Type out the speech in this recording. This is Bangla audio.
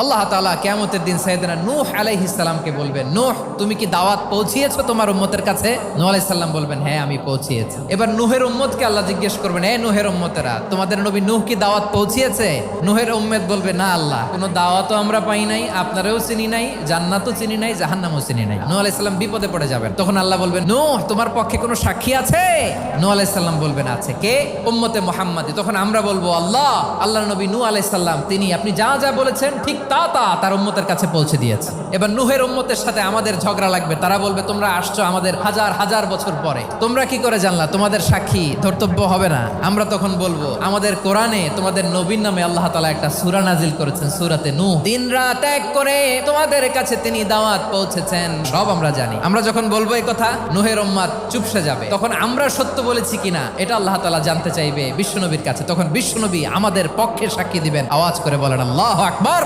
আল্লাহ তাআলা কিয়ামতের দিন সাইয়েদনা নূহ আলাইহিস সালামকে বলবেন, নূহ তুমি কি দাওয়াত পৌঁছিয়েছো তোমার উম্মতের কাছে? নূহ আলাইহিস সালাম বলবেন, হ্যাঁ আমি পৌঁছিয়েছি। এবার নূহের উম্মতকে আল্লাহ জিজ্ঞেস করবেন, হে নূহের উম্মতেরা, তোমাদের নবী নূহ কি দাওয়াত পৌঁছিয়েছে? নূহের উম্মত বলবে, না আল্লাহ, কোনো দাওয়াতও আমরা পাই নাই, আপনারাও চিনি নাই, জান্নাতও চিনি নাই, জাহান্নামও চিনি নাই। নূহ আলাইহিস সালাম বিপদে পড়ে যাবেন। তখন আল্লাহ বলবেন, নূহ তোমার পক্ষে কোনো সাক্ষী আছে? নূহ আলাইহিস সালাম বলবেন, আছে। কে? উম্মতে মুহাম্মাদি। তখন আমরা বলবো, আল্লাহর নবী নূহ আলাইহিস সালাম তিনি আপনি যা যা বলেছেন ঠিক তা তার উম্মতের কাছে পৌঁছে দিয়েছে। এবার নূহের উম্মতের সাথে আমাদের ঝগড়া লাগবে। তারা বলবে, তোমরা আসছো আমাদের হাজার হাজার বছর পরে, তোমরা কি করে জানলা? তোমাদের সাক্ষী ধর্তব্য হবে না? আমরা তখন বলবো, আমাদের কোরআনে তোমাদের নবীর নামে আল্লাহ তাআলা একটা সূরা নাজিল করেছেন, সূরাতে নূহ। দিন রাত এক করে তোমাদের কাছে তিনি দাওয়াত পৌঁছেছেন, সব আমরা জানি। আমরা যখন বলবো এই কথা, নূহের উম্মত চুপসে যাবে। তখন আমরা সত্য বলেছি কিনা এটা আল্লাহ তাআলা জানতে চাইবে বিশ্বনবীর কাছে। তখন বিশ্বনবী আমাদের পক্ষে সাক্ষী দিবেন। আওয়াজ করে বলেন আল্লাহু আকবার।